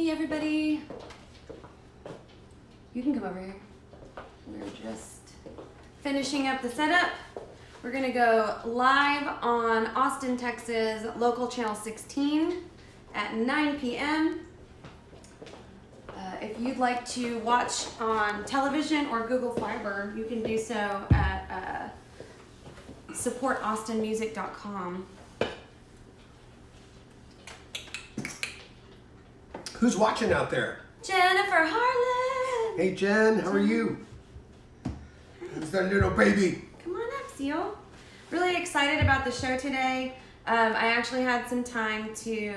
Hey everybody. You can come over here. We're just finishing up the setup. We're gonna go live on Austin, Texas, local channel 16 at 9 p.m. If you'd like to watch on television or Google Fiber, you can do so at supportaustinmusic.com. Who's watching out there? Jennifer Harlan. Hey Jen, how are you? How's that little baby? Come on up, Seal. Really excited about the show today. I actually had some time to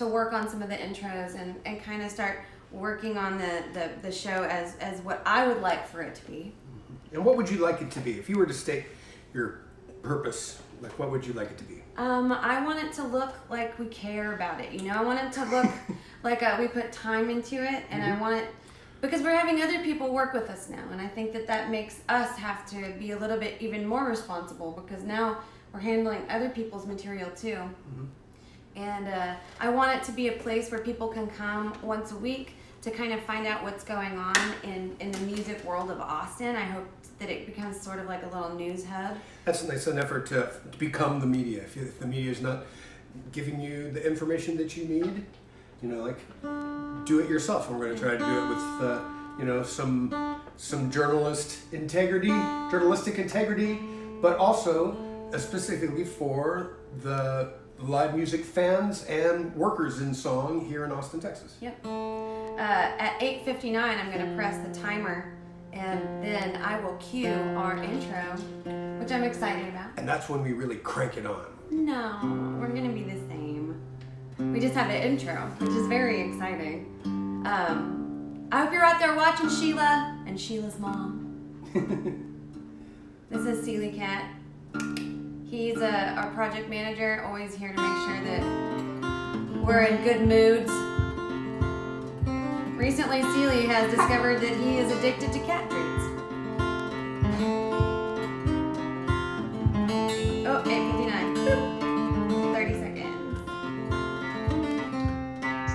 work on some of the intros and kind of start working on the show as what I would like for it to be. And what would you like it to be? If you were to state your purpose, like what would you like it to be? I want it to look like we care about it. You know, I want it to look like we put time into it, and I want it, because we're having other people work with us now, and I think that makes us have to be a little bit even more responsible, because now we're handling other people's material too. And I want it to be a place where people can come once a week to kind of find out what's going on in the music world of Austin. I hope that it becomes sort of like a little news hub. That's an effort to become the media. If the media is not giving you the information that you need, you know, like, do it yourself. And we're going to try to do it with, you know, some journalistic integrity, but also specifically for the live music fans and workers in song here in Austin, Texas. Yep. At 8:59, I'm going to press the timer, and then I will cue our intro, which I'm excited about. And that's when we really crank it on. No, we're going to be the same. We just have the intro, which is very exciting. I hope you're out there watching Sheila and Sheila's mom. This is Sealy Cat. He's our project manager, always here to make sure that we're in good moods. Recently, Sealy has discovered that he is addicted to cat treats. Oh, 8:59. 30 seconds.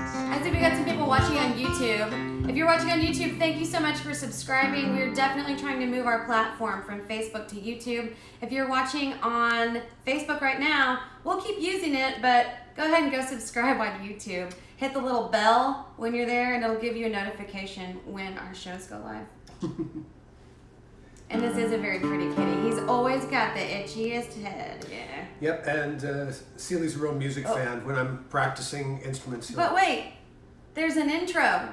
I see we got some people watching on YouTube. If you're watching on YouTube, thank you so much for subscribing. We're definitely trying to move our platform from Facebook to YouTube. If you're watching on Facebook right now, we'll keep using it, but go ahead and go subscribe on YouTube. Hit the little bell when you're there, and it'll give you a notification when our shows go live. And this is a very pretty kitty. He's always got the itchiest head, yeah. Yep, and Sealy's a real music fan. When I'm practicing instruments. But wait, there's an intro.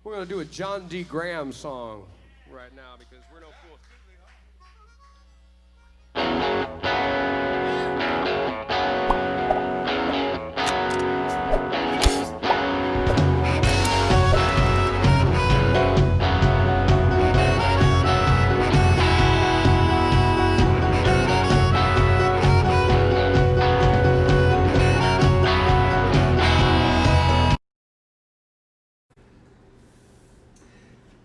We're going to do a John D. Graham song right now because we're no fools.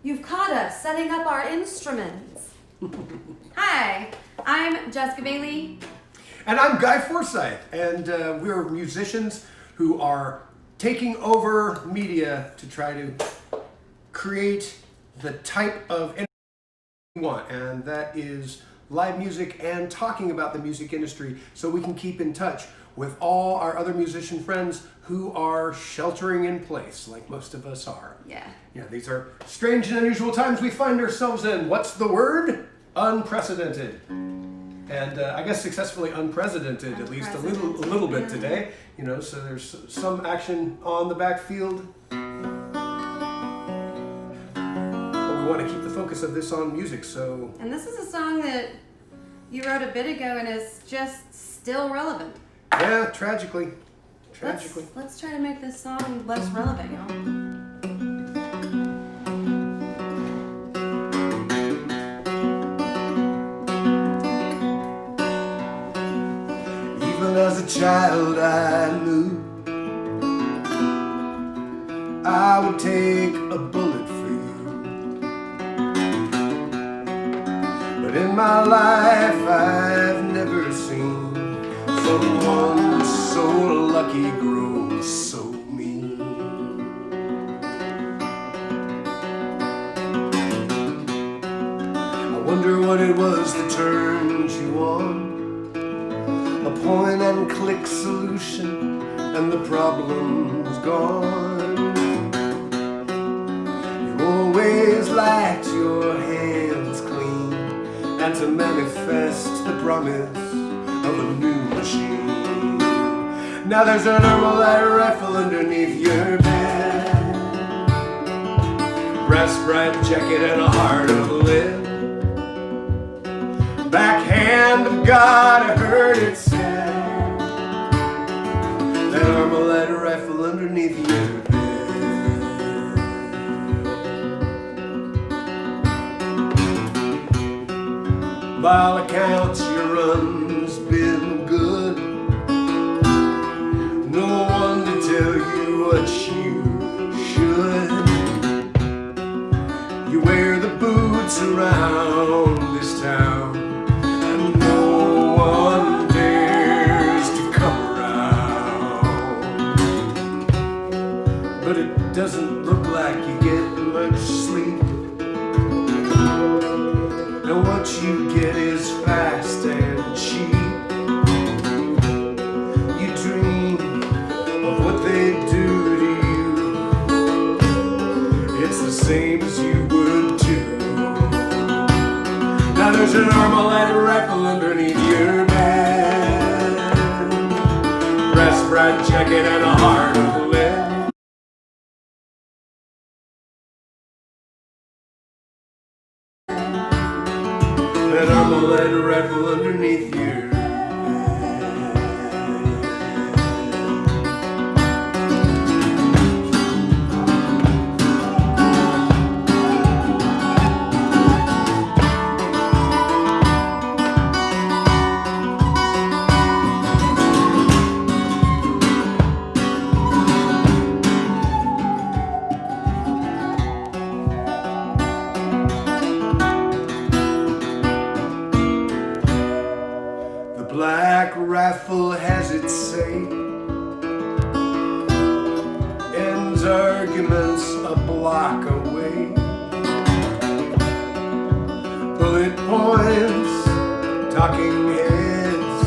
You've caught us setting up our instruments. Hi, I'm Jeska Bailey. And I'm Guy Forsyth, and we're musicians who are taking over media to try to create the type of entertainment we want, and that is live music and talking about the music industry so we can keep in touch with all our other musician friends who are sheltering in place, like most of us are. Yeah. Yeah, these are strange and unusual times we find ourselves in. What's the word? Unprecedented. And I guess successfully unprecedented, at least a little bit today. You know, so there's some action on the backfield. But we want to keep the focus of this on music, so... And this is a song that you wrote a bit ago and is just still relevant. Yeah, tragically. Let's try to make this song less relevant, y'all. As a child I knew I would take a bullet for you, but in my life I've never seen someone so lucky he grows so mean. I wonder what it was that turned you on. A point and click solution and the problem's gone. You always liked your hands clean and to manifest the promise of a new machine. Now there's an Armalite rifle underneath your bed, brass bright jacket and a heart of lead. Backhand of God, I heard it said, that Armalite rifle underneath your bed. By all accounts, your run's been good. No one to tell you what you should. You wear the boots around this town, and no one dares to come around. But it doesn't look like you get much sleep, and what you get is fast and cheap. You dream of what they do to you. It's the same as you would too. Now there's an Armalite rifle underneath your bed, brass bright jacket and a heart of lead. An Armalite rifle underneath your bed. The black rifle has its say, ends arguments a block away. Bullet points, talking heads,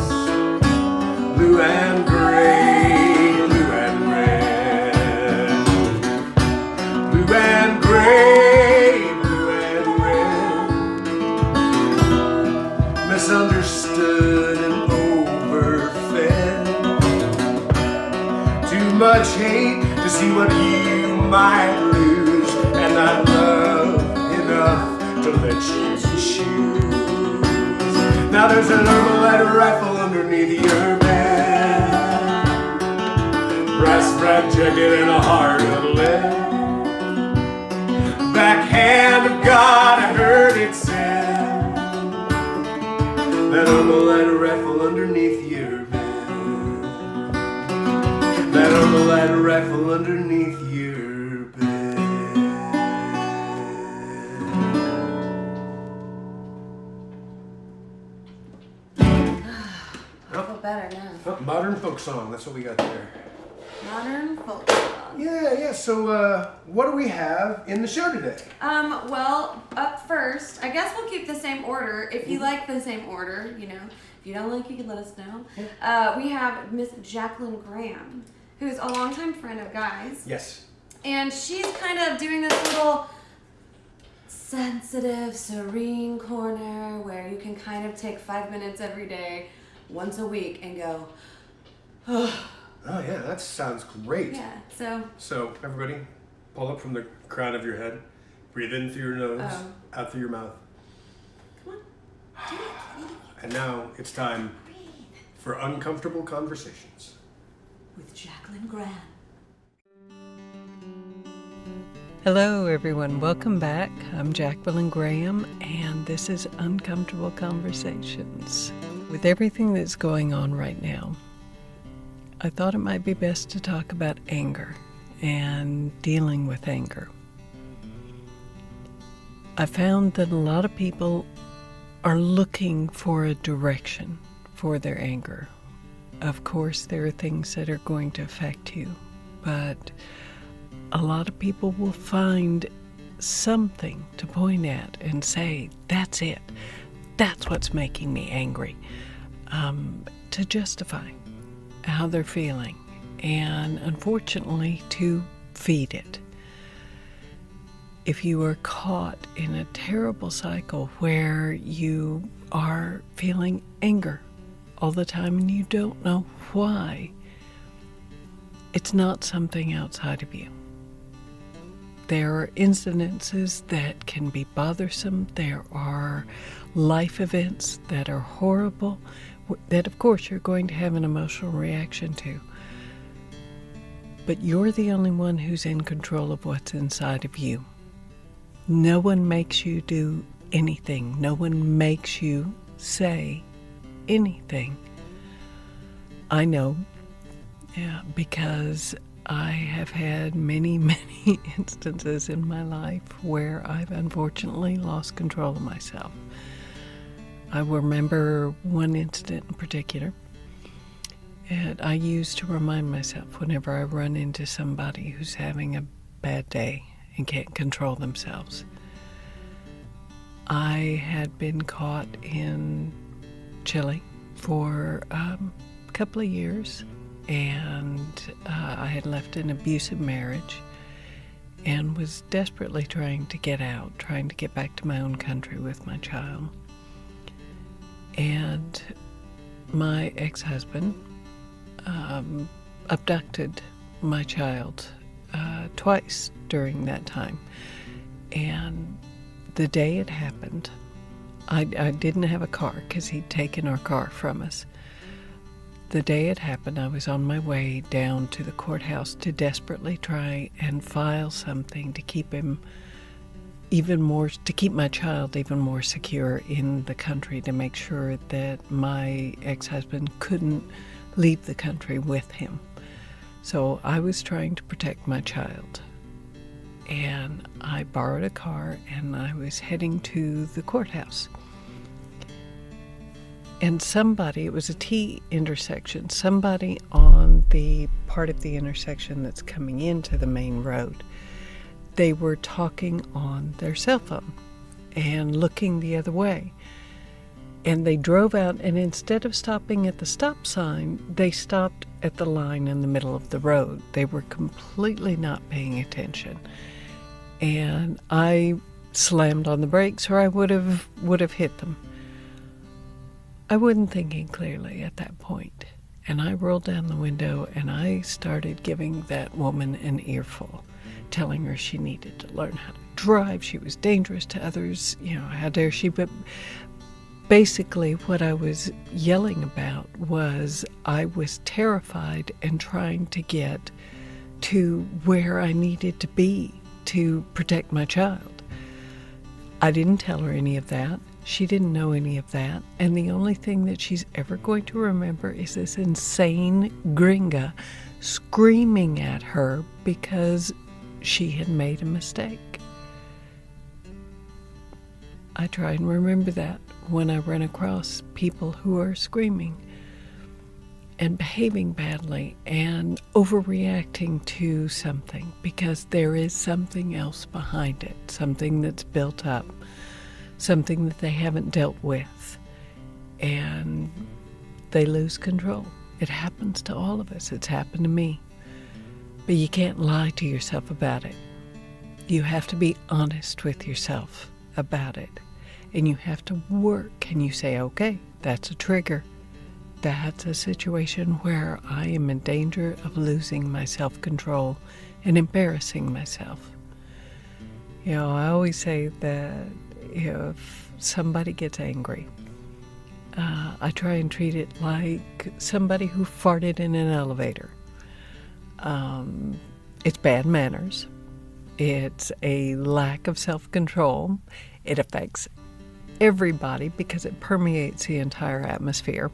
blue and gray, blue and red, blue and gray, blue and red, misunderstood and overfed. Too much hate to see what you might lose, and not love enough to let you choose. Now there's an Armalite rifle underneath your bed, brass bright jacket and a heart of lead. Backhand of God, I heard it said, that Armalite rifle underneath your bed. That Armalite rifle underneath your bed. I feel better now. Oh, modern folk song, that's what we got there. Modern folk song. Yeah. So, what do we have in the show today? Well, up first, I guess we'll keep the same order. If you like the same order, you know. If you don't like, you can let us know. We have Miss Jacquelyn Graham, who's a longtime friend of Guy's. Yes. And she's kind of doing this little sensitive, serene corner where you can kind of take 5 minutes every day, once a week, and go, oh. Oh yeah, that sounds great. Yeah, So everybody, pull up from the crown of your head, breathe in through your nose, out through your mouth. Come on, do it. And now it's time for Uncomfortable Conversations With Jacquelyn Graham. Hello everyone, welcome back. I'm Jacquelyn Graham and this is Uncomfortable Conversations. With everything that's going on right now, I thought it might be best to talk about anger and dealing with anger. I found that a lot of people are looking for a direction for their anger. of course, there are things that are going to affect you, but a lot of people will find something to point at and say, that's it. That's what's making me angry, to justify how they're feeling, and unfortunately, to feed it. If you are caught in a terrible cycle where you are feeling anger all the time and you don't know why, it's not something outside of you. There are incidences that can be bothersome. There are life events that are horrible, that of course you're going to have an emotional reaction to. But you're the only one who's in control of what's inside of you. No one makes you do anything. No one makes you say anything. I know, because I have had many, many instances in my life where I've unfortunately lost control of myself. I remember one incident in particular that I use to remind myself whenever I run into somebody who's having a bad day and can't control themselves. I had been caught in Chile for a couple of years, and I had left an abusive marriage and was desperately trying to get out, trying to get back to my own country with my child. And my ex-husband abducted my child twice during that time. And the day it happened, I didn't have a car because he'd taken our car from us. The day it happened, I was on my way down to the courthouse to desperately try and file something to keep him to keep my child even more secure in the country, to make sure that my ex-husband couldn't leave the country with him. So I was trying to protect my child. And I borrowed a car and I was heading to the courthouse. And it was a T intersection, somebody on the part of the intersection that's coming into the main road, they were talking on their cell phone and looking the other way. And they drove out, and instead of stopping at the stop sign, they stopped at the line in the middle of the road. They were completely not paying attention. And I slammed on the brakes, or I would have hit them. I wasn't thinking clearly at that point, and I rolled down the window and I started giving that woman an earful, telling her she needed to learn how to drive. She was dangerous to others. How dare she? But basically what I was yelling about was I was terrified and trying to get to where I needed to be to protect my child. I didn't tell her any of that. She didn't know any of that. And the only thing that she's ever going to remember is this insane gringa screaming at her because she had made a mistake. I try and remember that when I run across people who are screaming and behaving badly and overreacting to something, because there is something else behind it, something that's built up, something that they haven't dealt with, and they lose control. It happens to all of us. It's happened to me. But you can't lie to yourself about it. You have to be honest with yourself about it. And you have to work, and you say, okay, that's a trigger. That's a situation where I am in danger of losing my self-control and embarrassing myself. I always say that if somebody gets angry, I try and treat it like somebody who farted in an elevator. It's bad manners. It's a lack of self-control. It affects everybody because it permeates the entire atmosphere.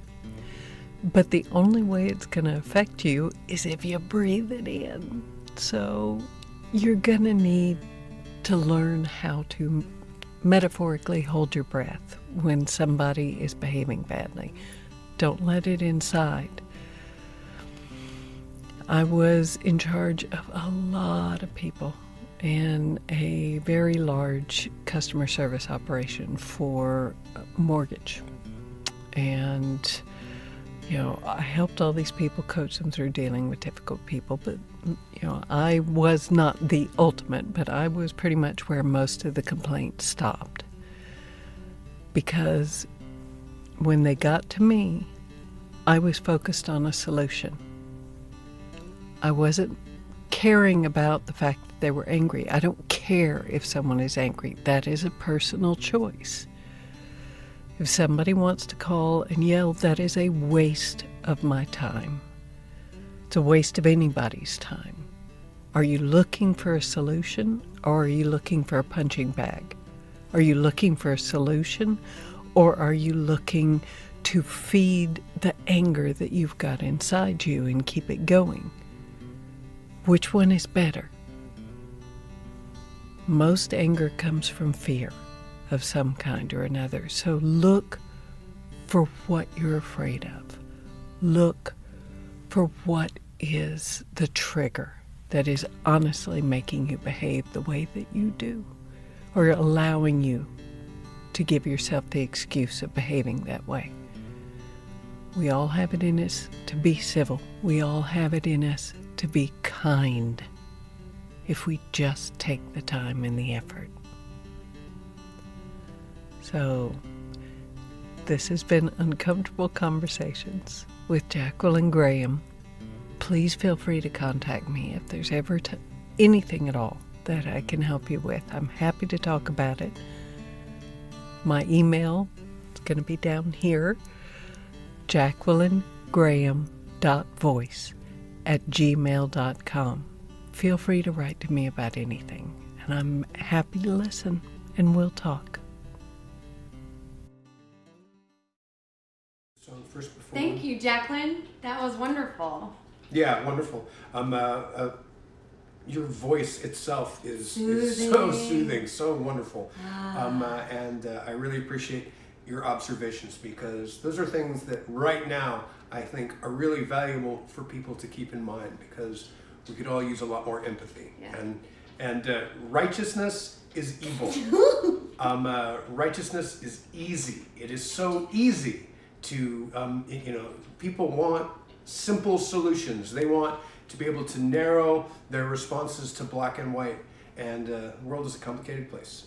But the only way it's going to affect you is if you breathe it in. So you're going to need to learn how to metaphorically hold your breath when somebody is behaving badly. Don't let it inside. I was in charge of a lot of people in a very large customer service operation for mortgage. And, you know, I helped all these people, coach them through dealing with difficult people. But, you know, I was not the ultimate, but I was pretty much where most of the complaints stopped. Because when they got to me, I was focused on a solution. I wasn't caring about the fact that they were angry. I don't care if someone is angry. That is a personal choice. If somebody wants to call and yell, that is a waste of my time. It's a waste of anybody's time. Are you looking for a solution, or are you looking for a punching bag? Are you looking for a solution, or are you looking to feed the anger that you've got inside you and keep it going? Which one is better? Most anger comes from fear of some kind or another. So look for what you're afraid of. Look for what is the trigger that is honestly making you behave the way that you do, or allowing you to give yourself the excuse of behaving that way. We all have it in us to be civil. We all have it in us to be kind, if we just take the time and the effort. So, this has been Uncomfortable Conversations with Jacquelyn Graham. Please feel free to contact me if there's ever anything at all that I can help you with. I'm happy to talk about it. My email is going to be down here, jacquelyngraham.voice@gmail.com. Feel free to write to me about anything, and I'm happy to listen, and we'll talk. Thank you, Jacquelyn. That was wonderful. Yeah, wonderful. Your voice itself is Soothing. so soothing, so wonderful. And I really appreciate your observations, because those are things that right now I think are really valuable for people to keep in mind, because we could all use a lot more empathy. Yeah. And righteousness is evil. Righteousness is easy. It is so easy to, people want simple solutions. They want to be able to narrow their responses to black and white. And the world is a complicated place.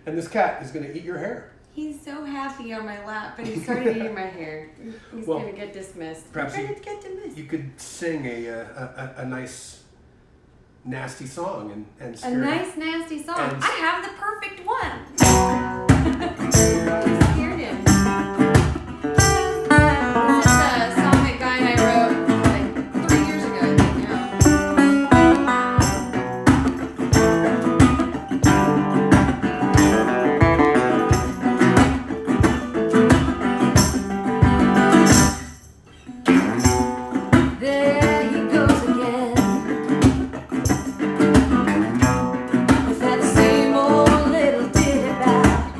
And this cat is going to eat your hair. He's so happy on my lap, and he started eating my hair. He's going to get dismissed. Perhaps He's going to get dismissed. you could sing a nice, nasty song and A scare nice, nasty song. And- I have the perfect one. I scared him. This is a song that Guy and I wrote like 3 years ago, I think now. There he goes again. With that same old little ditty about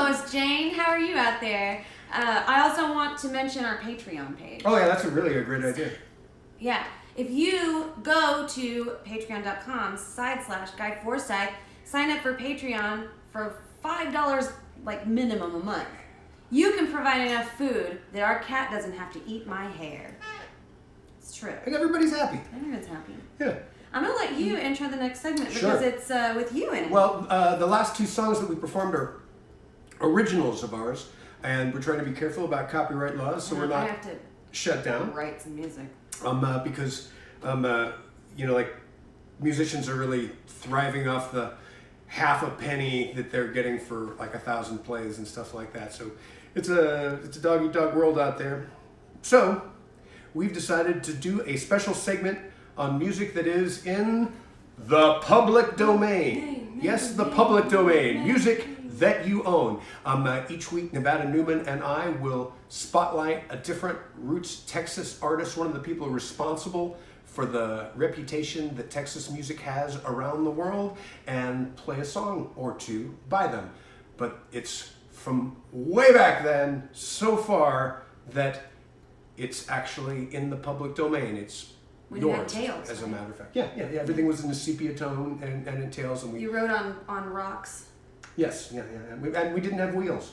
Hello, it's Jane. How are you out there? I also want to mention our Patreon page. Oh yeah, that's a great idea. Yeah. If you go to patreon.com/Guy Forsyth, sign up for Patreon for $5 like minimum a month. You can provide enough food that our cat doesn't have to eat my hair. It's true. And everybody's happy. Everyone's happy. Yeah. I'm going to let you intro the next segment because it's with you in it. Well, the last two songs that we performed are originals of ours, and we're trying to be careful about copyright laws, so we're not shut down. Write some music. Because like musicians are really thriving off the half a penny that they're getting for like 1,000 plays and stuff like that. So it's a dog eat dog world out there. So we've decided to do a special segment on music that is in the public domain. Yes, the public domain. Music that you own. Each week, Nevada Newman and I will spotlight a different Roots Texas artist, one of the people responsible for the reputation that Texas music has around the world, and play a song or two by them. But it's from way back then, so far, that it's actually in the public domain. It's yours, tails, as a matter of fact. Yeah, everything was in a sepia tone and in tails. And you wrote on rocks. Yes, yeah. And we didn't have wheels.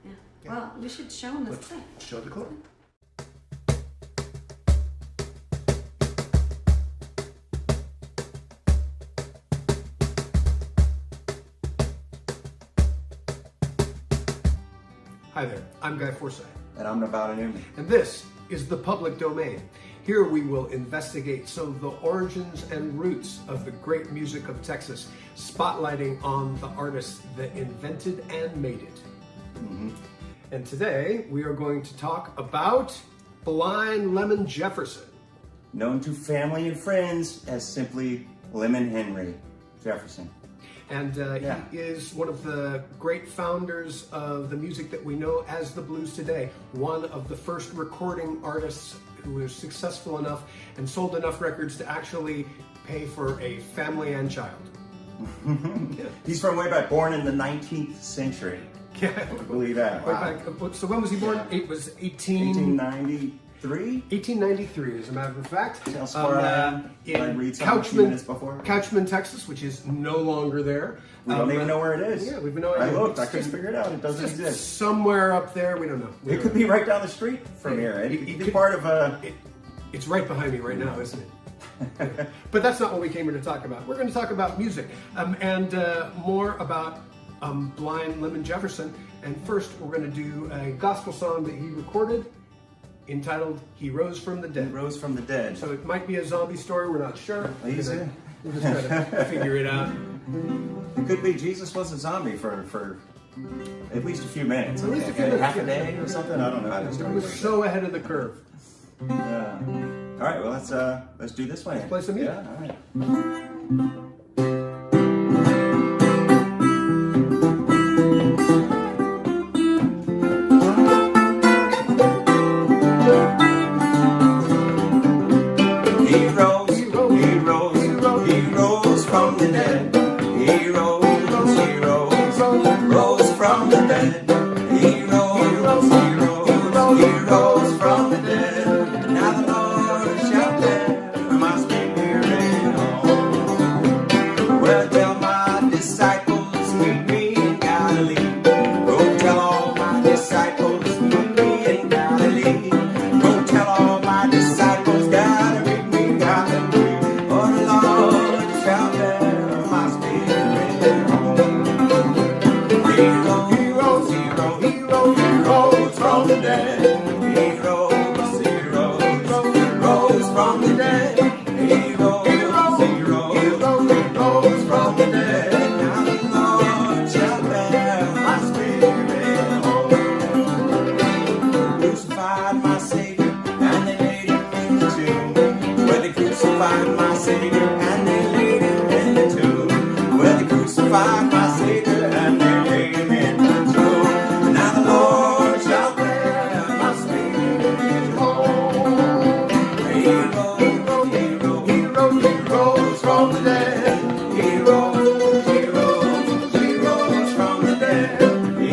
Yeah. Well, we should show them this clip. Show the clip. Hi there, I'm Guy Forsyth. And I'm Nevada Newman. And this is the public domain. Here we will investigate some of the origins and roots of the great music of Texas, spotlighting on the artists that invented and made it. Mm-hmm. And today we are going to talk about Blind Lemon Jefferson. Known to family and friends as simply Lemon Henry Jefferson. And he is one of the great founders of the music that we know as the blues today. One of the first recording artists who was successful enough and sold enough records to actually pay for a family and child. Yeah. He's from way back, born in the 19th century. Yeah. I believe that. Wow. So when was he born? It was 1893? 1893, as a matter of fact. See how smart I am? In Couchman, Texas, which is no longer there. We don't even know where it is. Yeah, we've no idea. I looked, I couldn't figure it out. It doesn't exist. Somewhere up there, we don't know. It could be right down the street from here. It could be part of a... It's right behind me right now, isn't it? But that's not what we came here to talk about. We're going to talk about music and more about Blind Lemon Jefferson. And first, we're going to do a gospel song that he recorded entitled He Rose from the Dead. He Rose from the Dead. So it might be a zombie story, we're not sure. We'll just try to figure it out. It could be Jesus was a zombie for at least a few minutes. At least a few minutes. Half a day or something? I don't know how to start. He was so ahead of the curve. Yeah. All right, well, let's do this one. Let's play some music. Yeah, all right.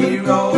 He rose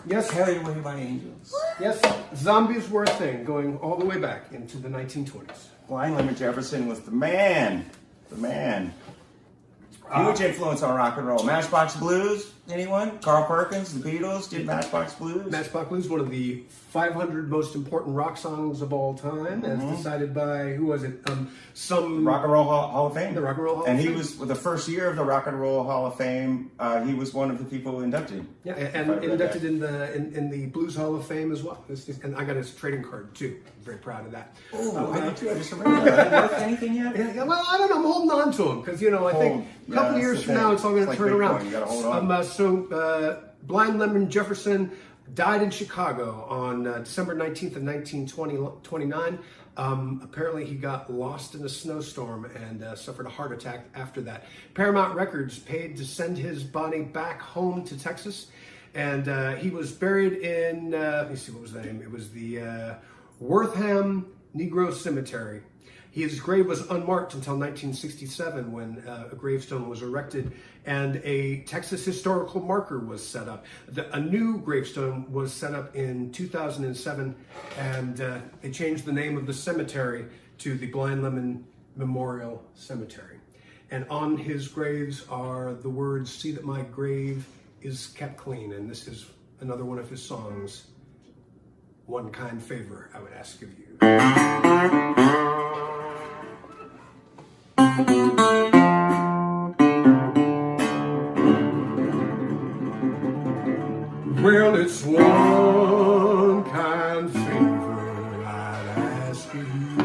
Yes. Carried away by angels. Yes, zombies were a thing going all the way back into the 1920s. Blind Lemon Jefferson was the man. The man. Huge influence on rock and roll. Matchbox Blues, anyone? Carl Perkins, the Beatles did Matchbox Blues. Matchbox Blues, one of the 500 most important rock songs of all time, as decided by, who was it? Some Rock and Roll Hall of Fame. The Rock and Roll Hall and of he Fame. was, the first year of the Rock and Roll Hall of Fame, he was one of the people inducted. Yeah, and inducted in the Blues Hall of Fame as well. And I got his trading card too. I'm very proud of that. Oh, I just remember that. Worth anything yet? Yeah, well, I don't know. I'm holding on to him because I think a couple of years from now it's all going to turn around. You got to hold on. So Blind Lemon Jefferson died in Chicago on December 19th of 1929. Apparently he got lost in a snowstorm and suffered a heart attack after that. Paramount Records paid to send his body back home to Texas, and he was buried in, let me see, what was the name? It was the Wortham Negro Cemetery. His grave was unmarked until 1967 when a gravestone was erected and a Texas historical marker was set up. A new gravestone was set up in 2007, and they changed the name of the cemetery to the Blind Lemon Memorial Cemetery. And on his graves are the words, "See that my grave is kept clean." And this is another one of his songs, "One Kind Favor I Would Ask of You." Well, it's one kind favor I'd ask of you.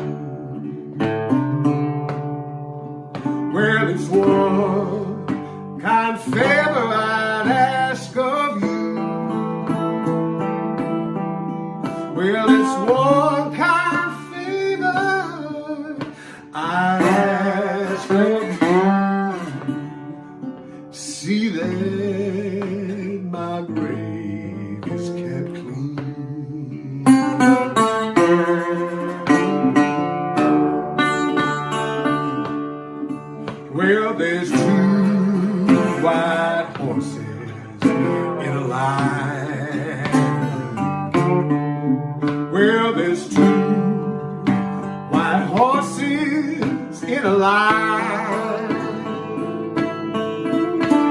Well, it's one kind favor I'd ask of you. Well, it's one kind favor I'd ask of you. See that my grave is kept clean. Well, there's two white horses in a line. Well, there's two white horses in a line.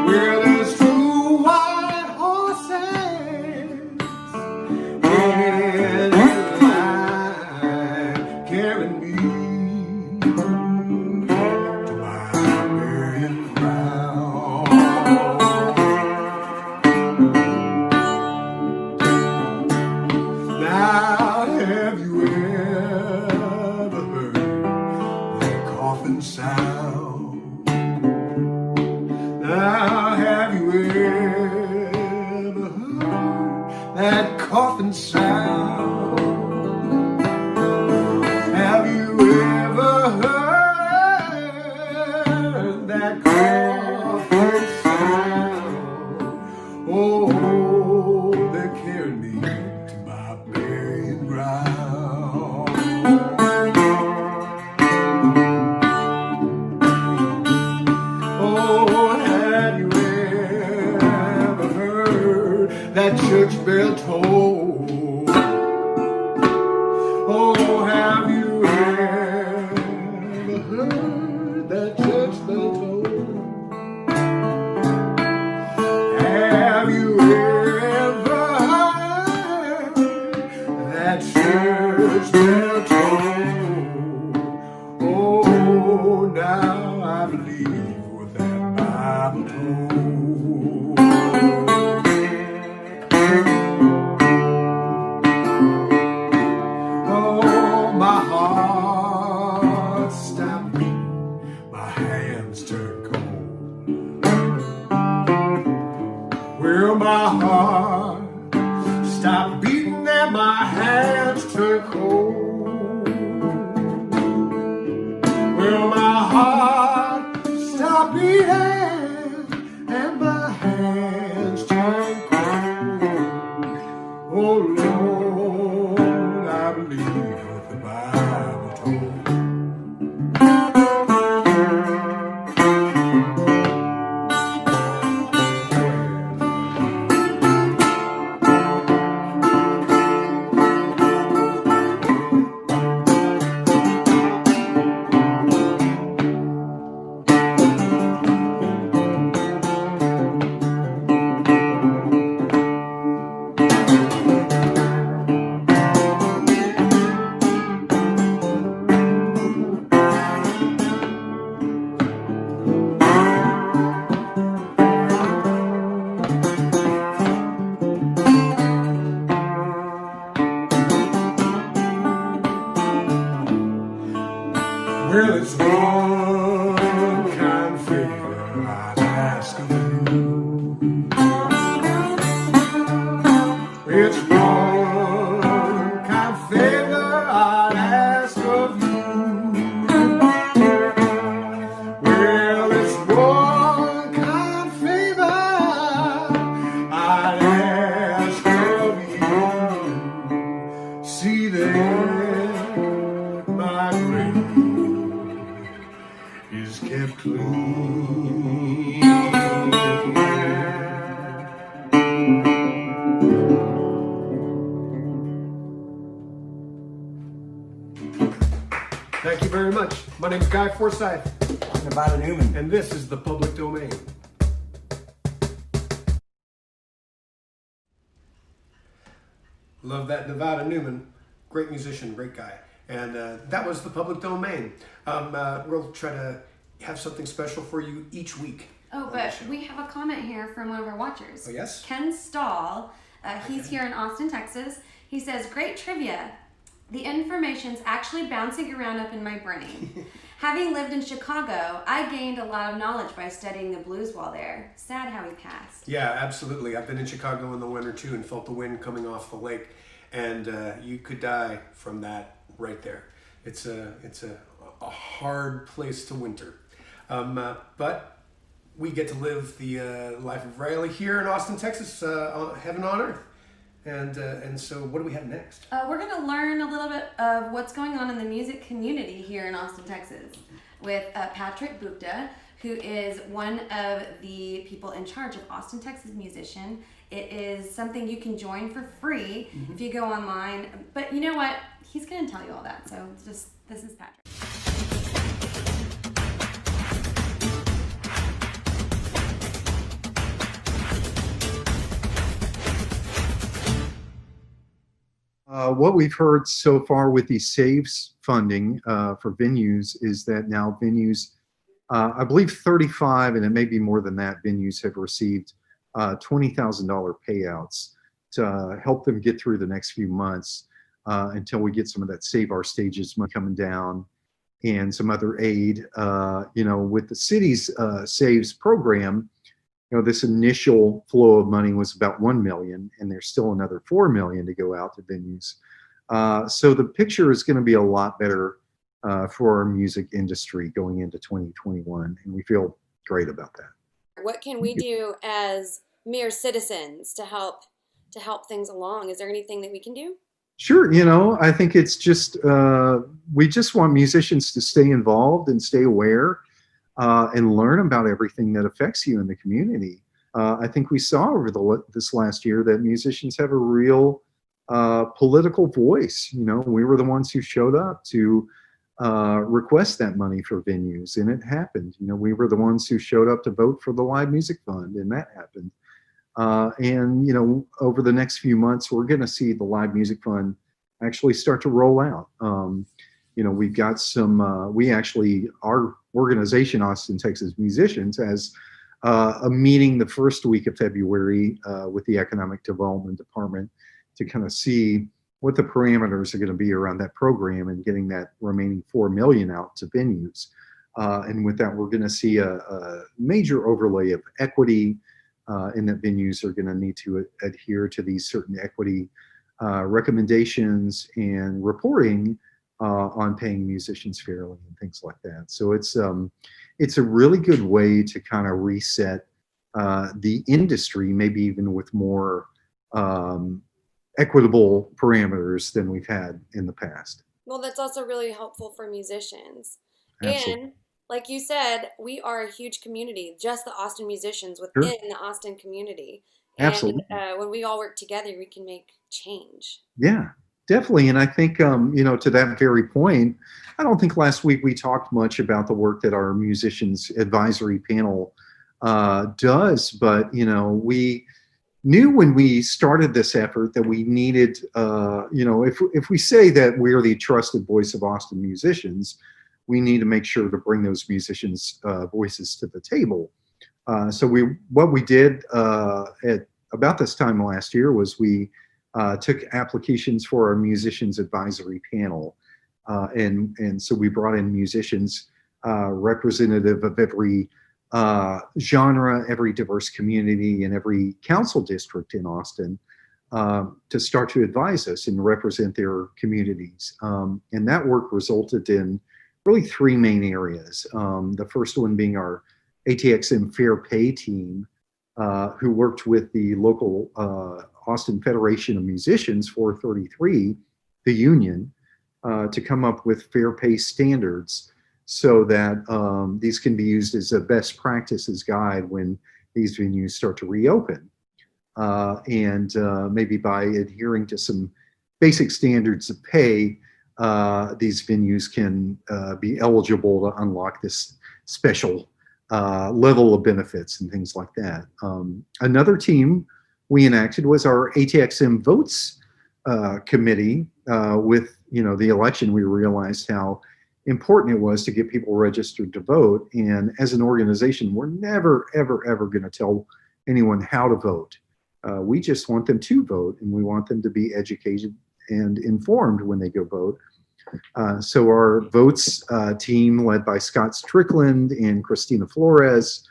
Well, there's two white horses in a line, carrying me to my burying ground. Now, have you ever heard that coffin sound? Now, have you ever heard that coffin sound? Have you ever heard that coffin sound? Oh, they're carrying me to my burying ground. Oh, have you ever heard that church bell toll? Oh, have you ever heard that church bell toll? Have you ever heard that church bell toll? Oh, now I believe what that Bible told. Oh, my heart stopped beating, my hands turned cold. Well, my heart stopped beating and my hands turned cold. Well, my heart stopped beating and my hands turned cold. Oh, Lord, I believe what the Bible told. Thank you very much. My name is Guy Forsyth. Nevada Newman. And this is the Public Domain. Love that Nevada Newman. Great musician, great guy. And that was the Public Domain. We'll try to have something special for you each week. Oh, but we have a comment here from one of our watchers. Oh, yes? Ken Stahl. He's here in Austin, Texas. He says, great trivia. The information's actually bouncing around up in my brain. Having lived in Chicago, I gained a lot of knowledge by studying the blues while there. Sad how he passed. Yeah, absolutely. I've been in Chicago in the winter too and felt the wind coming off the lake. And you could die from that right there. It's a hard place to winter. But we get to live the life of Riley here in Austin, Texas, heaven on earth. And so what do we have next? We're going to learn a little bit of what's going on in the music community here in Austin, Texas with Patrick Buchta, who is one of the people in charge of Austin, Texas Musician. It is something you can join for free if you go online. But you know what? He's going to tell you all that. So this is Patrick. What we've heard so far with the SAVES funding for venues is that now venues, I believe 35, and it may be more than that, venues have received $20,000 payouts to help them get through the next few months until we get some of that Save Our Stages money coming down and some other aid. With the city's SAVES program, this initial flow of money was about 1 million, and there's still another 4 million to go out to venues. So the picture is going to be a lot better for our music industry going into 2021, and we feel great about that. What can we do as mere citizens to help things along? Is there anything that we can do? Sure. I think it's just we just want musicians to stay involved and stay aware. And learn about everything that affects you in the community. I think we saw over this last year that musicians have a real political voice. We were the ones who showed up to request that money for venues, and it happened. We were the ones who showed up to vote for the Live Music Fund, and that happened. And over the next few months, we're going to see the Live Music Fund actually start to roll out. We've got some, our organization, Austin, Texas Musicians, has a meeting the first week of February with the Economic Development Department to kind of see what the parameters are going to be around that program and getting that remaining 4 million out to venues. And with that, we're going to see a major overlay of equity in that venues are going to need to adhere to these certain equity recommendations and reporting on paying musicians fairly and things like that. So it's a really good way to kind of reset the industry, maybe even with more equitable parameters than we've had in the past. Well, that's also really helpful for musicians. Absolutely. And like you said, we are a huge community, just the Austin musicians within the Austin community. Absolutely. And when we all work together, we can make change. Yeah. Definitely. And I think, to that very point, I don't think last week we talked much about the work that our musicians advisory panel does, but, we knew when we started this effort that we needed, if we say that we're the trusted voice of Austin musicians, we need to make sure to bring those musicians' voices to the table. So what we did at about this time last year was we took applications for our musicians advisory panel. And so we brought in musicians representative of every genre, every diverse community, and every council district in Austin to start to advise us and represent their communities. And that work resulted in really 3 main areas. The first one being our ATXM Fair Pay team, who worked with the local Austin Federation of Musicians, 433, the union, to come up with fair pay standards so that these can be used as a best practices guide when these venues start to reopen. And maybe by adhering to some basic standards of pay, these venues can be eligible to unlock this special level of benefits and things like that. Another team we enacted was our ATXM Votes committee. With the election, we realized how important it was to get people registered to vote. And as an organization, we're never, ever, ever going to tell anyone how to vote. We just want them to vote, and we want them to be educated and informed when they go vote. So our votes team, led by Scott Strickland and Christina Flores,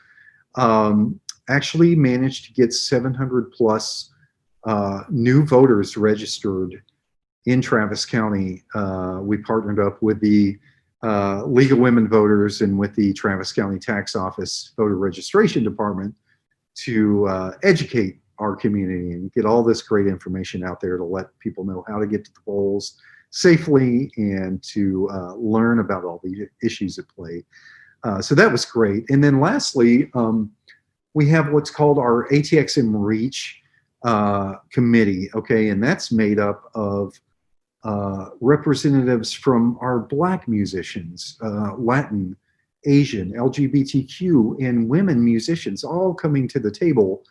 actually managed to get 700 plus new voters registered in Travis County. We partnered up with the League of Women Voters and with the Travis County Tax Office Voter Registration Department to educate our community and get all this great information out there to let people know how to get to the polls safely and to learn about all the issues at play. So that was great. And then lastly, we have what's called our ATXM Reach committee, okay? And that's made up of representatives from our Black musicians, Latin, Asian, LGBTQ, and women musicians, all coming to the table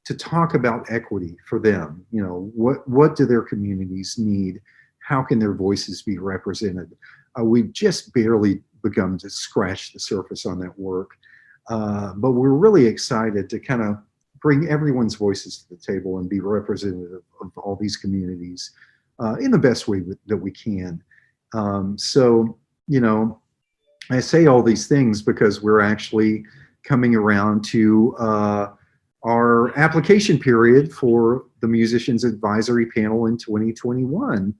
to talk about equity for them. What do their communities need? How can their voices be represented? We've just barely begun to scratch the surface on that work, but we're really excited to kind of bring everyone's voices to the table and be representative of all these communities in the best way that we can. So, I say all these things because we're actually coming around to our application period for the Musicians Advisory Panel in 2021.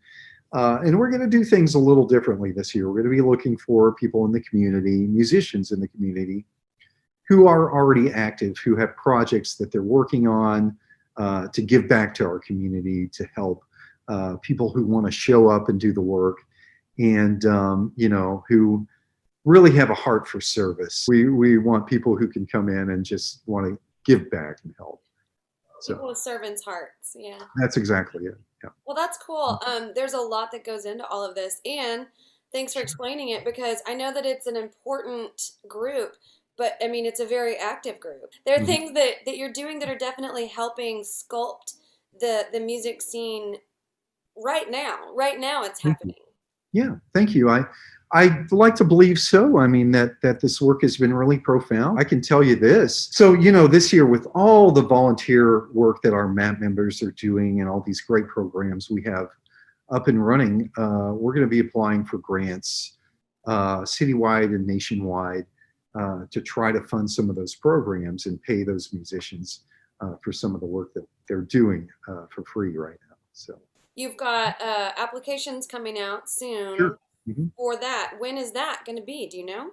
And we're going to do things a little differently this year. We're going to be looking for people in the community, musicians in the community, who are already active, who have projects that they're working on to give back to our community, to help people who want to show up and do the work, and who really have a heart for service. We want people who can come in and just want to give back and help. So people with servants' hearts. Yeah, that's exactly it. Yeah. Well, that's cool. There's a lot that goes into all of this, and thanks for explaining it, because I know that it's an important group, but I mean, it's a very active group. There are things that you're doing that are definitely helping sculpt the music scene right now. Right now, it's happening. Yeah, thank you. I'd like to believe so. I mean, that this work has been really profound. I can tell you this. So, this year, with all the volunteer work that our MAP members are doing and all these great programs we have up and running, we're going to be applying for grants citywide and nationwide to try to fund some of those programs and pay those musicians for some of the work that they're doing for free right now. So you've got applications coming out soon. Sure. For that. When is that going to be? Do you know?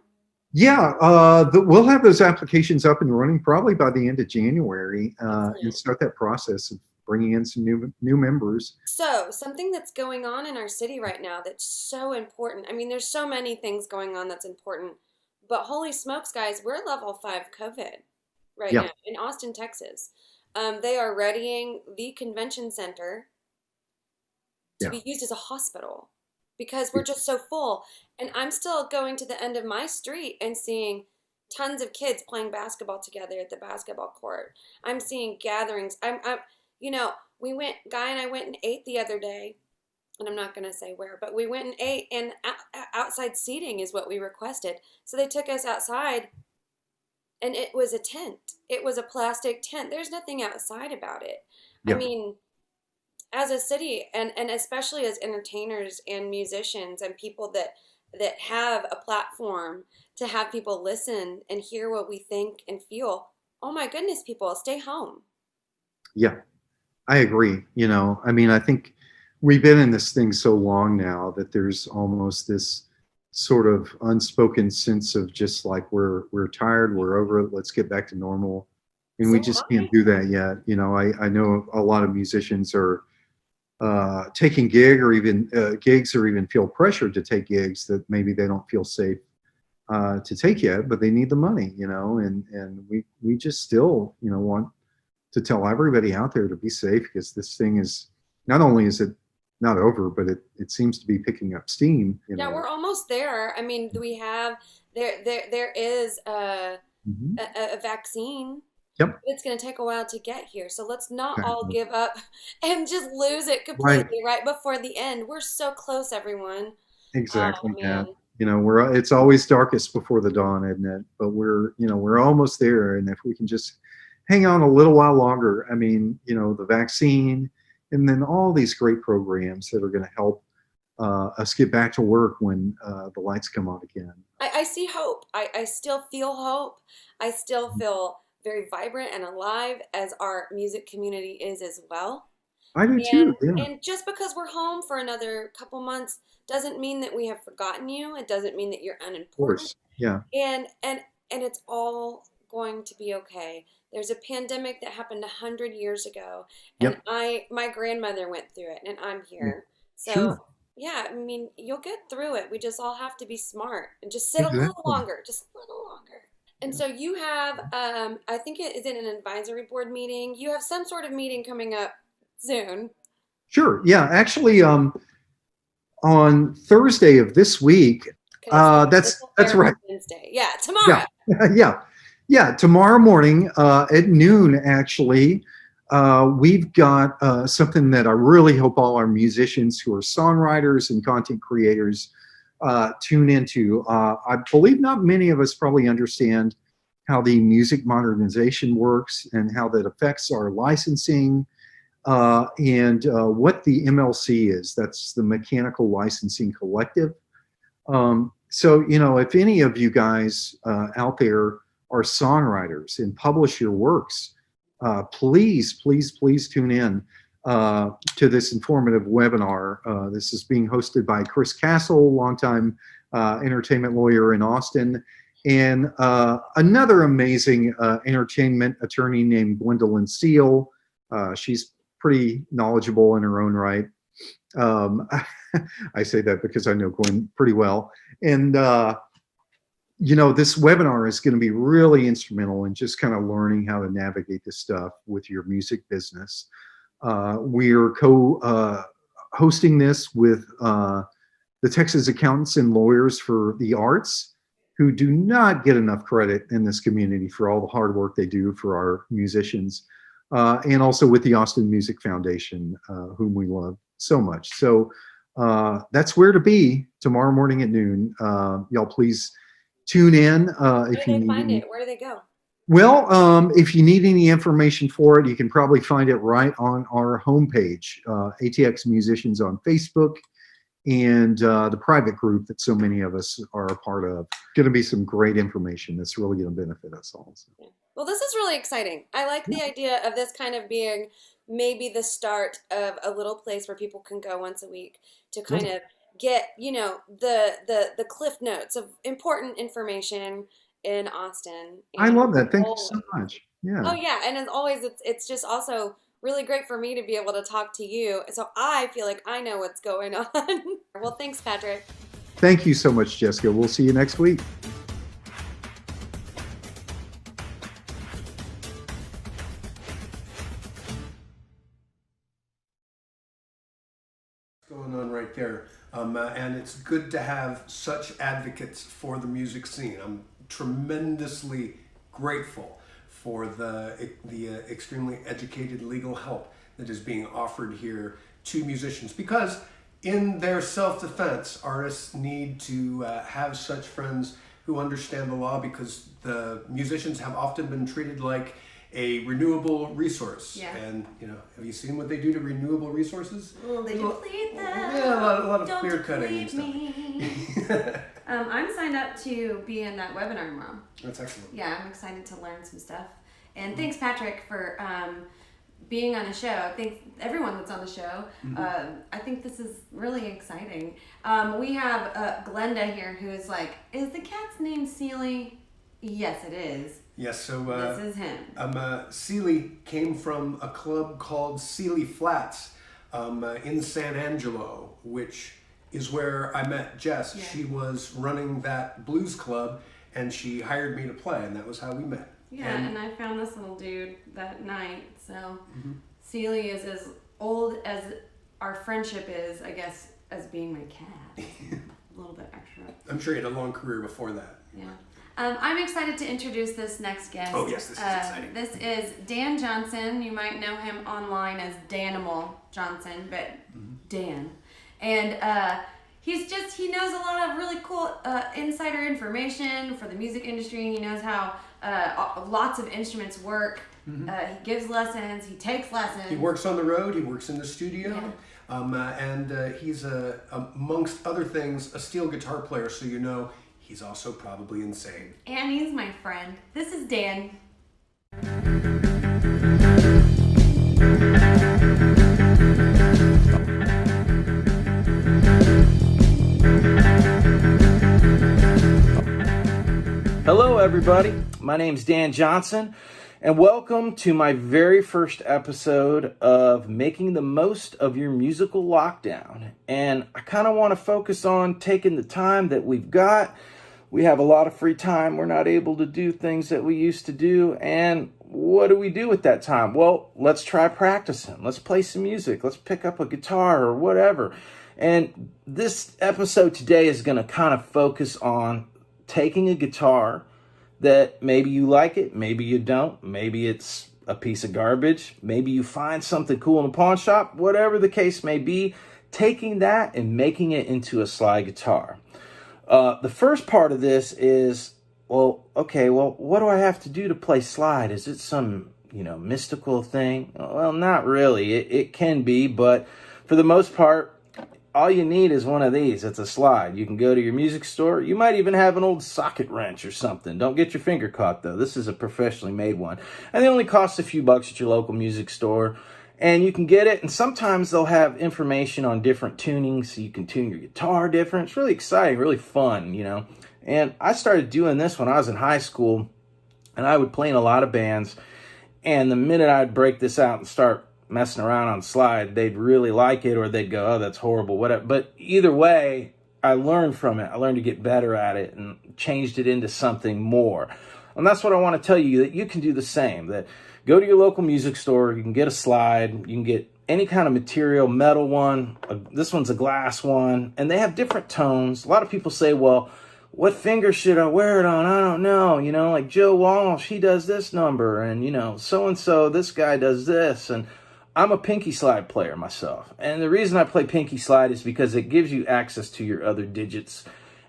Yeah, we'll have those applications up and running probably by the end of January and start that process of bringing in some new members. So something that's going on in our city right now that's so important. I mean, there's so many things going on that's important, but holy smokes, guys, we're level 5 COVID right now in Austin, Texas. They are readying the convention center to be used as a hospital, because we're just so full. And I'm still going to the end of my street and seeing tons of kids playing basketball together at the basketball court. I'm seeing gatherings. Guy and I went and ate the other day, and I'm not going to say where, but we went and ate, and outside seating is what we requested. So they took us outside, and it was a tent. It was a plastic tent. There's nothing outside about it. I mean, as a city, and especially as entertainers and musicians and people that have a platform to have people listen and hear what we think and feel, oh my goodness, people, stay home. Yeah, I agree. I mean, I think we've been in this thing so long now that there's almost this sort of unspoken sense of just like, we're tired, we're over it, let's get back to normal. And we just can't do that yet. I know a lot of musicians are taking gigs or even feel pressured to take gigs that maybe they don't feel safe to take yet, but they need the money, and we just still, want to tell everybody out there to be safe, because this thing is, not only is it not over, but it seems to be picking up steam. Yeah, we're almost there. I mean, we have there is Mhm. a vaccine. Yep. It's going to take a while to get here. So let's not all Exactly. give up and just lose it completely right before the end. We're so close, everyone. Exactly. Oh, Yeah. man. It's always darkest before the dawn, isn't it? But we're almost there. And if we can just hang on a little while longer, I mean, the vaccine and then all these great programs that are going to help us get back to work when the lights come on again. I see hope. I still feel hope. I still feel very vibrant and alive, as our music community is as well. I do too. Yeah. And just because we're home for another couple months doesn't mean that we have forgotten you. It doesn't mean that you're Of unimportant. course. Yeah. And it's all going to be okay. There's a pandemic that happened 100 years ago, and Yep. my grandmother went through it, and I'm here. So Sure. yeah, I mean, you'll get through it. We just all have to be smart and just sit a little Exactly. longer, just a little longer. And so you have, I think it is in an advisory board meeting. You have some sort of meeting coming up soon. Sure. Yeah. Actually, on Thursday of this week, that's right. Wednesday. Yeah, tomorrow. Yeah. Yeah. Tomorrow morning at noon, actually, we've got something that I really hope all our musicians who are songwriters and content creators tune into. I believe not many of us probably understand how the music modernization works and how that affects our licensing and what the MLC is. That's the Mechanical Licensing Collective. So, if any of you guys out there are songwriters and publish your works, please tune in to this informative webinar. This is being hosted by Chris Castle, longtime entertainment lawyer in Austin, and another amazing entertainment attorney named Gwendolyn Seal. She's pretty knowledgeable in her own right. I say that because I know Gwen pretty well. And, this webinar is going to be really instrumental in just kind of learning how to navigate this stuff with your music business. We're hosting this with the Texas Accountants and Lawyers for the Arts, who do not get enough credit in this community for all the hard work they do for our musicians. And also with the Austin Music Foundation, whom we love so much. So that's where to be tomorrow morning at noon. Y'all please tune in. If you need any, Where do they go? Well, if you need any information for it, you can probably find it right on our homepage, ATX Musicians on Facebook, and the private group that so many of us are a part of. Going to be some great information that's really going to benefit us all. So. Well, this is really exciting. I like the idea of this kind of being maybe the start of a little place where people can go once a week to kind of get, the cliff notes of important information in Austin. I love that. Thank you so much. Yeah. Oh yeah, and as always, it's just also really great for me to be able to talk to you, so I feel like I know what's going on. Well, thanks, Patrick. Thank you so much, Jessica. We'll see you next week. Going on right there. And it's good to have such advocates for the music scene. I'm tremendously grateful for the extremely educated legal help that is being offered here to musicians, because in their self-defense, artists need to have such friends who understand the law, because the musicians have often been treated like a renewable resource. Yeah. And, have you seen what they do to renewable resources? Well, they deplete them. Yeah, a lot of Don't clear cutting and stuff. I'm signed up to be in that webinar tomorrow. That's excellent. Yeah, I'm excited to learn some stuff. And thanks, Patrick, for being on a show. I think everyone that's on the show, I think this is really exciting. We have Glenda here, who is like, is the cat's name Sealy? Yes, it is. Yes, so this is him. Sealy came from a club called Sealy Flats in San Angelo, which is where I met Jess. Yeah. She was running that blues club, and she hired me to play, and that was how we met. Yeah, and I found this little dude that night. So Sealy is as old as our friendship is, I guess, as being my cat. A little bit extra. I'm sure you had a long career before that. Yeah. I'm excited to introduce this next guest. Oh, yes, this is exciting. This is Dan Johnson. You might know him online as Danimal Johnson, but Dan. And he knows a lot of really cool insider information for the music industry. He knows how lots of instruments work. He gives lessons. He takes lessons. He works on the road. He works in the studio. Yeah. And he's, amongst other things, a steel guitar player, so you know he's also probably insane. And he's my friend. This is Dan. Hello, everybody. My name's Dan Johnson, and welcome to my very first episode of Making the Most of Your Musical Lockdown. And I kind of want to focus on taking the time that we've got. We have a lot of free time. We're not able to do things that we used to do. And what do we do with that time? Well, let's try practicing. Let's play some music. Let's pick up a guitar or whatever. And this episode today is going to kind of focus on taking a guitar that maybe you like it, maybe you don't, maybe it's a piece of garbage, maybe you find something cool in a pawn shop, whatever the case may be, taking that and making it into a slide guitar. The first part of this is, what do I have to do to play slide? Is it some, mystical thing? Well, not really. It can be, but for the most part, all you need is one of these. It's a slide. You can go to your music store. You might even have an old socket wrench or something. Don't get your finger caught, though. This is a professionally made one. And they only cost a few bucks at your local music store. And you can get it, and sometimes they'll have information on different tunings, so you can tune your guitar different. It's really exciting, really fun, And I started doing this when I was in high school, and I would play in a lot of bands. And the minute I'd break this out and start messing around on slide, they'd really like it, or they'd go, oh, that's horrible, whatever. But either way, I learned from it. I learned to get better at it and changed it into something more. And that's what I want to tell you, that you can do the same. That go to your local music store, you can get a slide, you can get any kind of material, metal one, this one's a glass one, and they have different tones. A lot of people say, well, what finger should I wear it on? I don't know. Like Joe Walsh, he does this number, and so-and-so, this guy does this, and I'm a pinky slide player myself. And the reason I play pinky slide is because it gives you access to your other digits.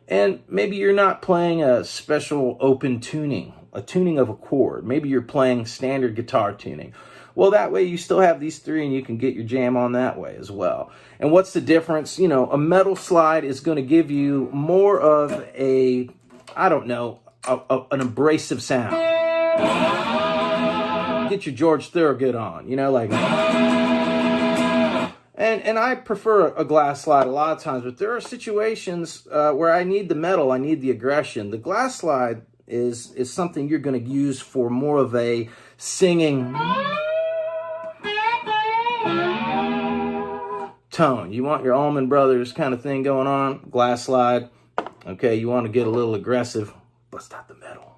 And maybe you're not playing a special open tuning, a tuning of a chord. Maybe you're playing standard guitar tuning. Well, that way you still have these three and you can get your jam on that way as well. And what's the difference? A metal slide is going to give you more of an abrasive sound. Get your George Thorogood on, and I prefer a glass slide a lot of times, but there are situations where I need the metal, I need the aggression. The glass slide is something you're going to use for more of a singing tone. You want your Allman Brothers kind of thing going on, glass slide. Okay, you want to get a little aggressive, bust out the metal,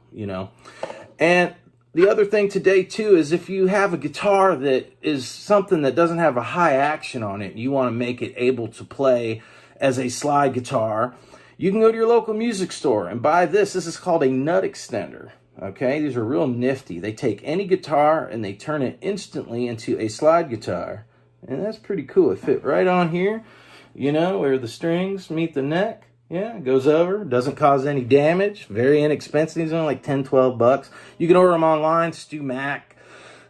And the other thing today, too, is if you have a guitar that is something that doesn't have a high action on it, you want to make it able to play as a slide guitar, you can go to your local music store and buy this. This is called a nut extender. Okay, these are real nifty. They take any guitar and they turn it instantly into a slide guitar. And that's pretty cool. It fit right on here, where the strings meet the neck. Yeah, it goes over, doesn't cause any damage, very inexpensive. These are only like 10, 12 bucks. You can order them online, Stu Mac,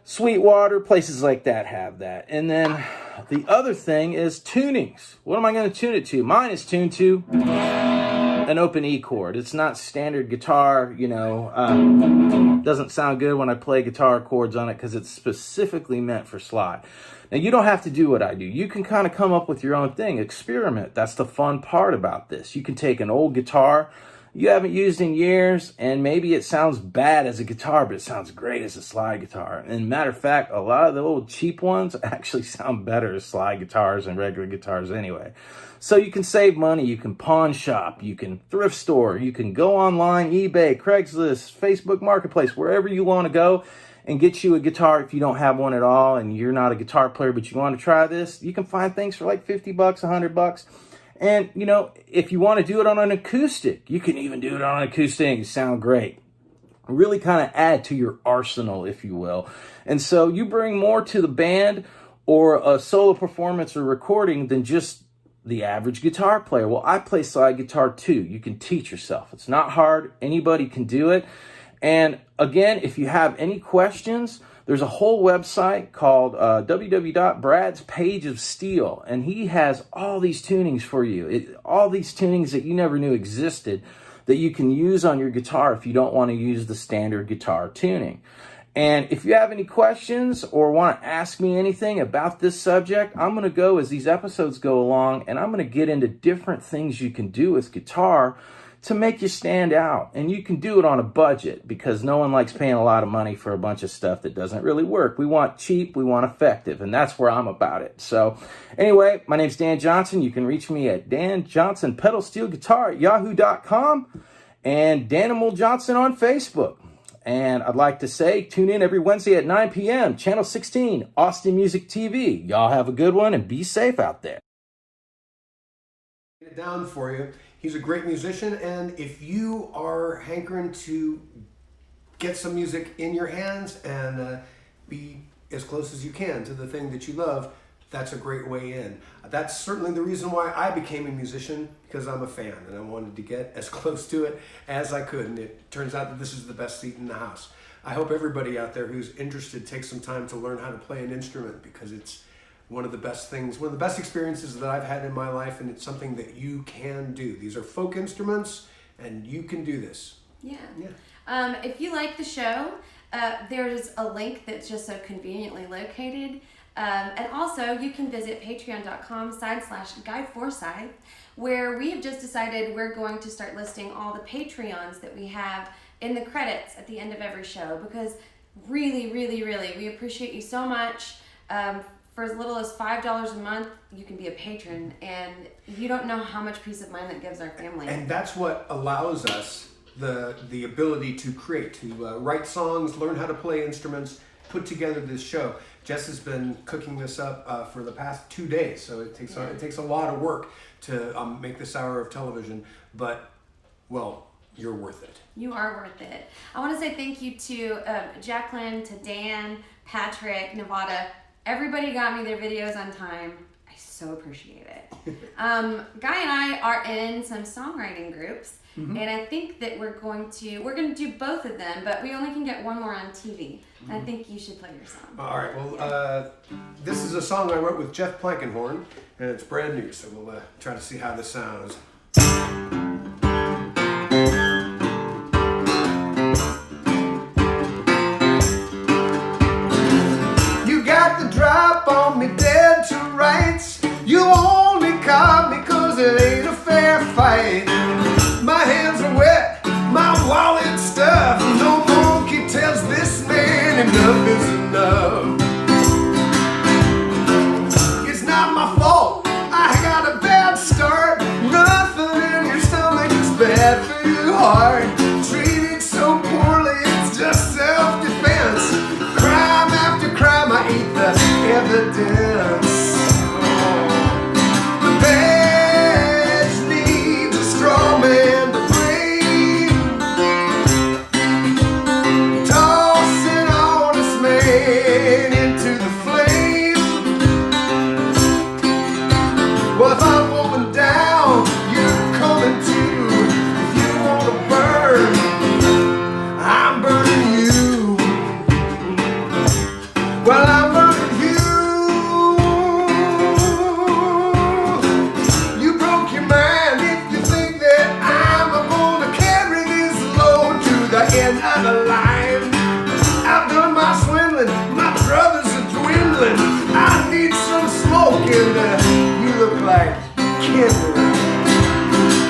Sweetwater, places like that have that. And then the other thing is tunings. What am I going to tune it to? Mine is tuned to an open E chord. It's not standard guitar, doesn't sound good when I play guitar chords on it because it's specifically meant for slide. Now, you don't have to do what I do. You can kind of come up with your own thing, experiment. That's the fun part about this. You can take an old guitar you haven't used in years, and maybe it sounds bad as a guitar, but it sounds great as a slide guitar. And matter of fact, a lot of the old cheap ones actually sound better as slide guitars than regular guitars anyway. So you can save money, you can pawn shop, you can thrift store, you can go online, eBay, Craigslist, Facebook Marketplace, wherever you want to go, and get you a guitar if you don't have one at all and you're not a guitar player, but you want to try this. You can find things for like $50, $100. And, you know, if you want to do it on an acoustic, you can even do it on an acoustic and sound great. Really kind of add to your arsenal, if you will. And so you bring more to the band or a solo performance or recording than just the average guitar player. Well, I play slide guitar too. You can teach yourself. It's not hard. Anybody can do it. And again, if you have any questions, there's a whole website called www.Brad's Page of Steel, and he has all these tunings for you. All these tunings that you never knew existed that you can use on your guitar if you don't want to use the standard guitar tuning. And if you have any questions or want to ask me anything about this subject, I'm going to go as these episodes go along, and I'm going to get into different things you can do with guitar to make you stand out. And you can do it on a budget, because no one likes paying a lot of money for a bunch of stuff that doesn't really work. We want cheap, we want effective, and that's where I'm about it. So anyway, my name's Dan Johnson. You can reach me at Dan Johnson Pedal Steel Guitar at yahoo.com and Danimal Johnson on Facebook. And I'd like to say, tune in every Wednesday at 9 p.m., Channel 16, Austin Music TV. Y'all have a good one and be safe out there. It down for you. He's a great musician, and if you are hankering to get some music in your hands and be as close as you can to the thing that you love, that's a great way in. That's certainly the reason why I became a musician, because I'm a fan and I wanted to get as close to it as I could, and it turns out that this is the best seat in the house. I hope everybody out there who's interested takes some time to learn how to play an instrument, because it's one of the best things, one of the best experiences that I've had in my life, and it's something that you can do. These are folk instruments, and you can do this. Yeah. If you like the show, there's a link that's just so conveniently located. And also, you can visit patreon.com/Guy Forsyth, where we have just decided we're going to start listing all the Patreons that we have in the credits at the end of every show, because really, really, really, we appreciate you so much. For as little as $5 a month, you can be a patron, and you don't know how much peace of mind that gives our family. And that's what allows us the ability to create, to write songs, learn how to play instruments, put together this show. Jess has been cooking this up for the past 2 days, so it takes a lot of work to make this hour of television, but, well, you're worth it. You are worth it. I want to say thank you to Jacquelyn, to Dan, Patrick, Nevada. Everybody got me their videos on time. I so appreciate it. Guy and I are in some songwriting groups, and I think that we're going to do both of them, but we only can get one more on TV. And I think you should play your song. All right. Well, this is a song I wrote with Jeff Plankenhorn, and it's brand new, so we'll try to see how this sounds. Drop on me dead to rights. You only caught me 'cause it ain't a fair fight. My hands are wet, my wallet's stuffed. No monkey tells this man enough is enough. It's not my fault, I got a bad start. Nothing in your stomach is bad for your heart. Treated so poorly, it's just self-defense. Crime after crime, I eat the evidence. The badge needs a strong man to break. Toss an honest man into the flame. Well, if I'm going down, you're coming too. If you want to burn, I'm burning you. Well, I'm burning you. You broke your mind if you think that I'm gonna carry this load to the end of the line. I've done my swindling, my brothers are dwindling. I need some smoke, and you look like kindling.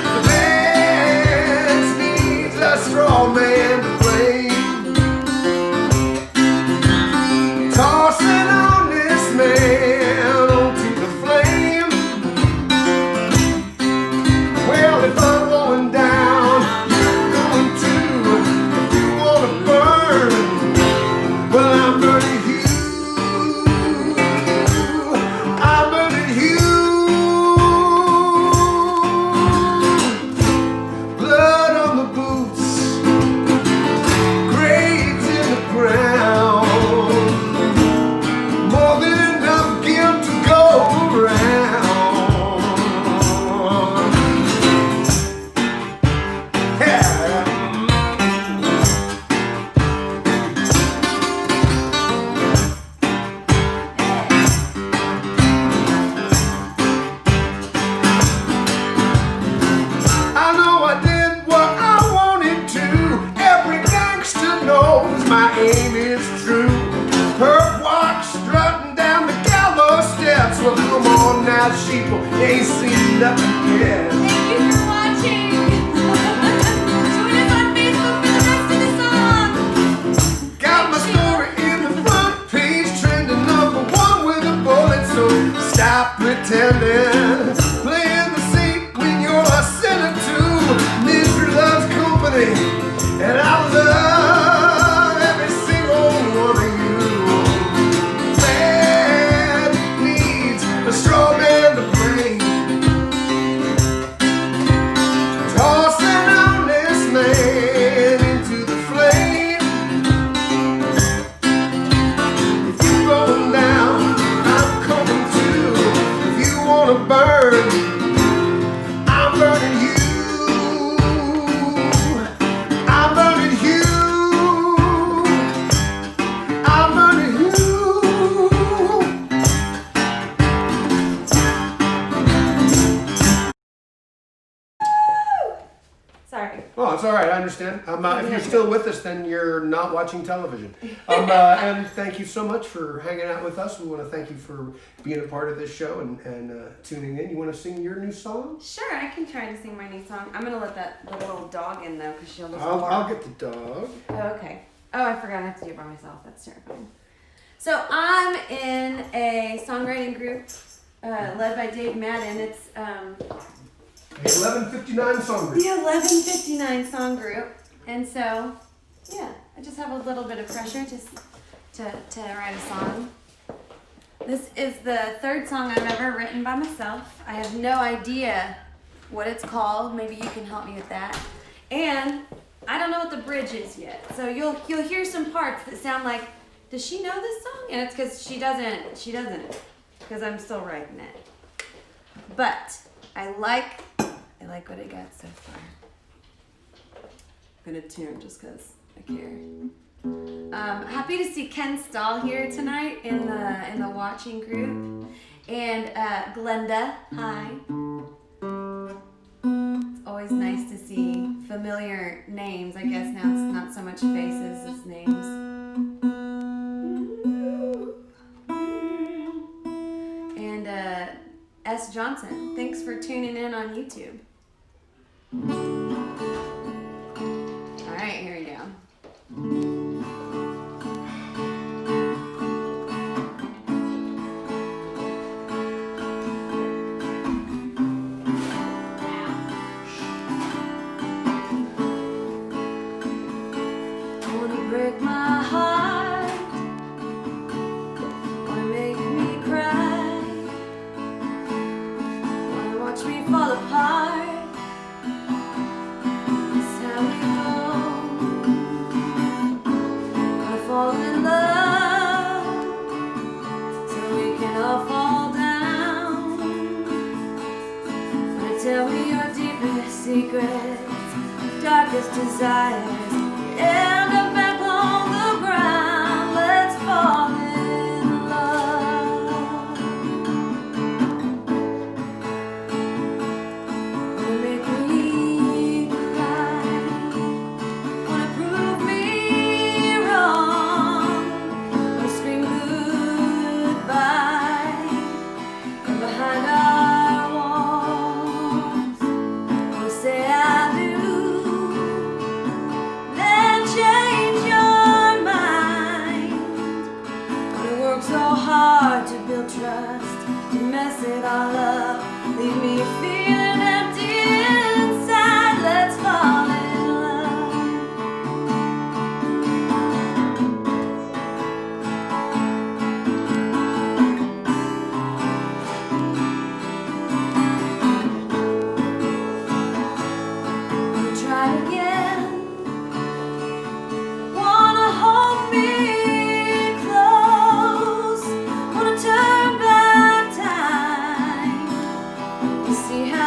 The band needs a strong man to play. Toss an honest man onto the flame. Well, if I'm going down, you're going too. If you want to burn, well, eyed sheeple, ain't seen nothing yet. Thank you for watching. Join us on Facebook for the rest of the song. Got my story in the front page, trending #1 with a bullet, so stop pretending. Playing the saint when you're a sinner too. Misery loves company, and I love every single one of you. Man needs a straw man to blame. Toss an honest man into the flame. If you're going down, I'm coming too. If you wanna burn, I'm burning you. I'm burning you. I'm burning you. Sorry. Oh, it's all right. I understand. If you're still with us, then you're not watching television. And thank you so much for hanging out with us. We want to thank you for being a part of this show and tuning in. You want to sing your new song? Sure, I can try to sing my new song. I'm gonna let the little dog in though, because she'll just I'll get the dog. Oh, okay. Oh, I forgot I have to do it by myself. That's terrifying. So I'm in a songwriting group led by Dave Madden. It's The 1159 song group. the 1159 song group, and so yeah, I just have a little bit of pressure to write a song. This is the third song I've ever written by myself. I have no idea what it's called. Maybe you can help me with that. And I don't know what the bridge is yet. So you'll hear some parts that sound like, does she know this song? And it's because she doesn't, because I'm still writing it. But I like what I got so far. I'm gonna tune just because I care. Happy to see Ken Stahl here tonight in the watching group, and Glenda. Hi. It's always nice to see familiar names. I guess now it's not so much faces as names. And S. Johnson, thanks for tuning in on YouTube. All right, here we go. Wanna break my heart, wanna make me cry, wanna watch me fall apart. That's how we go. Wanna fall in love, so we can all fall down. Wanna tell me your deepest secrets, darkest desires. End up back on the ground. Let's fall in love. Wanna make me cry, wanna prove me wrong, wanna scream goodbye from behind our walls. Wanna say I do, change your mind. Wanna work so hard to build trust, to mess it all up, leave me feeling empty inside. Let's fall in love. Wanna try again, wanna hold me close, wanna turn back time to see how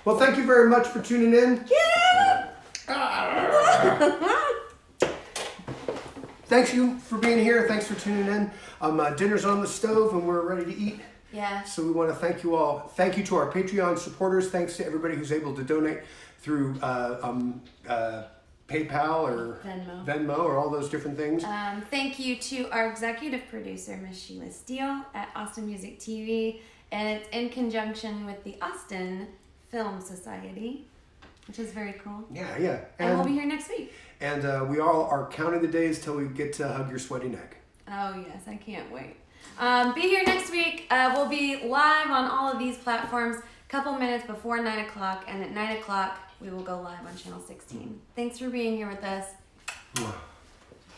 Well, thank you very much for tuning in. Thanks you for being here. Thanks for tuning in. Dinner's on the stove and we're ready to eat. Yeah. So we want to thank you all. Thank you to our Patreon supporters. Thanks to everybody who's able to donate through PayPal or Venmo or all those different things. Thank you to our executive producer, Miss Sheila Steele at Austin Music TV. And it's in conjunction with the Austin Film Society, which is very cool. Yeah. And we'll be here next week. And we all are counting the days till we get to hug your sweaty neck. Oh, yes. I can't wait. Be here next week. We'll be live on all of these platforms a couple minutes before 9 o'clock. And at 9 o'clock, we will go live on Channel 16. Thanks for being here with us. Wait,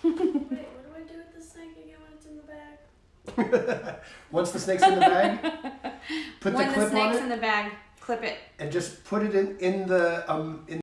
what do I do with the snake again when it's in the bag? Once the snake's in the bag, put when the clip the snake's on it. in the bag, clip it. And just put it in the